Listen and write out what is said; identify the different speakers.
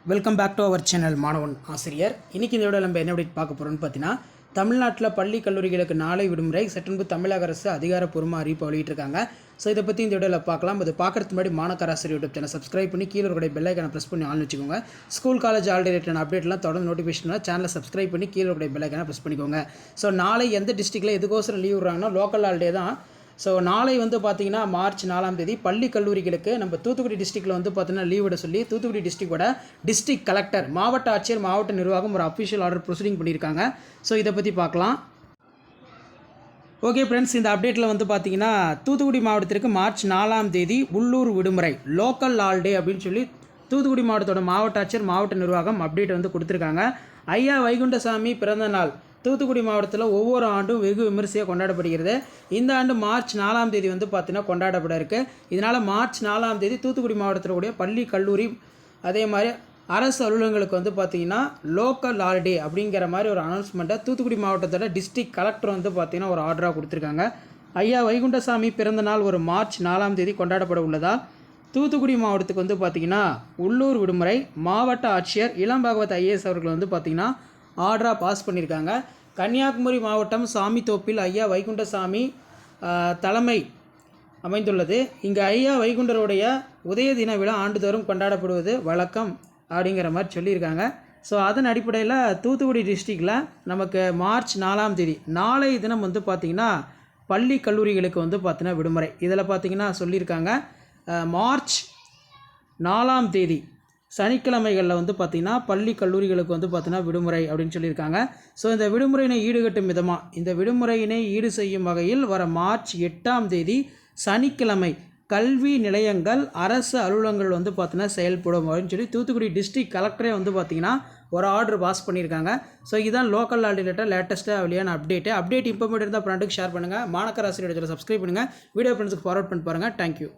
Speaker 1: Welcome back to our channel மாணவன் ஆசிரியர். இன்றைக்கி இந்த வீடியோ நம்ம என்ன அப்படி பார்க்க போகிறோம்னு பார்த்தீங்கன்னா, தமிழ்நாட்டில் பள்ளி கல்லூரிகளுக்கு நாளை விடுமுறை சட்டென்பு தமிழக அரசு அதிகாரப்பூர்வமாக அறிவிப்பு வெளியிட்டிருக்காங்க. ஸோ இதை பற்றி இந்த வீடியோவில் பார்க்கலாம். அது பார்க்குறதுக்கு முன்னாடி மாணவர் ஆசிரியர் யூடியூப் சேனல் சப்ஸ்கிரைப் பண்ணி கீழே இருக்கிற பெல் ஐக்கானை ப்ரெஸ் பண்ணி ஆன் வச்சுக்கோங்க. ஸ்கூல் காலேஜ் ஆல்ரெடி ரிலேட்டட் அப்டேட்லாம் தொடர்ந்து நோட்டிஃபிகேஷனாக சேனலை சப்ஸ்கிரைப் பண்ணி கீழே இருக்கிற பெல் ஐக்கானை ப்ரெஸ் பண்ணிக்கோங்க. ஸோ நாளை எந்த டிஸ்ட்ரிக்டில் எதுக்கோசரம் லீவ் விடுறாங்கன்னா லோக்கல் ஹாலிடே தான். ஸோ நாளை பார்த்திங்கன்னா மார்ச் 4ஆம் தேதி பள்ளி கல்லூரிகளுக்கு நம்ம தூத்துக்குடி டிஸ்ட்ரிக்டில் பார்த்திங்கன்னா லீவ் விட சொல்லி தூத்துக்குடி டிஸ்ட்ரிக்டோட டிஸ்ட்ரிக்ட் கலெக்டர், மாவட்ட ஆட்சியர், மாவட்ட நிர்வாகம் ஒரு அஃபிஷியல் ஆர்டர் ப்ரொசீடிங் பண்ணியிருக்காங்க. ஸோ இதை பற்றி பார்க்கலாம். ஓகே ஃப்ரெண்ட்ஸ், இந்த அப்டேட்டில் பார்த்திங்கன்னா தூத்துக்குடி மாவட்டத்திற்கு மார்ச் 4ஆம் தேதி உள்ளூர் விடுமுறை, லோக்கல் ஹாலிடே அப்படின்னு சொல்லி தூத்துக்குடி மாவட்டத்தோட மாவட்ட ஆட்சியர், மாவட்ட நிர்வாகம் அப்டேட் கொடுத்துருக்காங்க. ஐயா வைகுண்டசாமி பிறந்த நாள் தூத்துக்குடி மாவட்டத்தில் ஒவ்வொரு ஆண்டும் வெகு விமரிசையாக கொண்டாடப்படுகிறது. இந்த ஆண்டு மார்ச் 4ஆம் தேதி பார்த்தீங்கன்னா கொண்டாடப்பட இருக்குது. இதனால் மார்ச் 4ஆம் தேதி தூத்துக்குடி மாவட்டத்தில் கூடிய பள்ளி, கல்லூரி, அதே மாதிரி அரசு அலுவலகங்களுக்கு பார்த்திங்கன்னா லோக்கல் ஹாலிடே அப்படிங்கிற மாதிரி ஒரு அனௌன்ஸ்மெண்ட்டை தூத்துக்குடி மாவட்டத்தோட டிஸ்ட்ரிக்ட் கலெக்டர் பார்த்திங்கன்னா ஒரு ஆர்டராக கொடுத்துருக்காங்க. ஐயா வைகுண்டசாமி பிறந்த நாள் ஒரு மார்ச் 4ஆம் தேதி கொண்டாடப்பட உள்ளதால் தூத்துக்குடி மாவட்டத்துக்கு பார்த்திங்கன்னா உள்ளூர் விடுமுறை மாவட்ட ஆட்சியர் இளம் பாகவத் ஐஏஎஸ் அவர்கள் பார்த்திங்கன்னா ஆர்டராக பாஸ் பண்ணியிருக்காங்க. கன்னியாகுமரி மாவட்டம் சாமித்தோப்பில் ஐயா வைகுண்டசாமி தலைமை அமைந்துள்ளது. இங்கே ஐயா வைகுண்டருடைய உதய தின விழா ஆண்டுதோறும் கொண்டாடப்படுவது வழக்கம் அப்படிங்கிற மாதிரி சொல்லியிருக்காங்க. ஸோ அதன் அடிப்படையில் தூத்துக்குடி டிஸ்ட்ரிக்டில் நமக்கு மார்ச் 4ஆம் தேதி நாளை தினம் பார்த்திங்கன்னா பள்ளி கல்லூரிகளுக்கு பார்த்திங்கன்னா விடுமுறை. இதில் பார்த்திங்கன்னா சொல்லியிருக்காங்க மார்ச் 4ஆம் தேதி சனிக்கிழமைகளில் பார்த்திங்கன்னா பள்ளி கல்லூரிகளுக்கு பார்த்திங்கன்னா விடுமுறை அப்படின்னு சொல்லியிருக்காங்க. ஸோ இந்த விடுமுறையினை ஈடுகட்டும் விதமாக, இந்த விடுமுறையினை ஈடு செய்யும் வகையில் வர மார்ச் 8ஆம் தேதி சனிக்கிழமை கல்வி நிலையங்கள், அரசு அலுவலகங்கள் பார்த்திங்கன்னா செயல்படும் அப்படின்னு சொல்லி தூத்துக்குடி டிஸ்ட்ரிக்ட் கலெக்டரே பார்த்திங்கன்னா ஒரு ஆர்டர் பாஸ் பண்ணியிருக்காங்க. ஸோ இதுதான் லோக்கல் ஹாலிடே லேட்டஸ்ட்டாக வெளியான அப்டேட் இம்பார்மெண்ட் இருந்தால் ஃப்ரெண்டுக்கு ஷேர் பண்ணுங்கள். மாணவர் ஆசிரியர் சப்ஸ்கிரைப் பண்ணுங்கள். வீடியோ ஃப்ரெண்ட்ஸுக்கு ஃபார்வர்ட் பண்ணி பாருங்கள். தேங்க்யூ.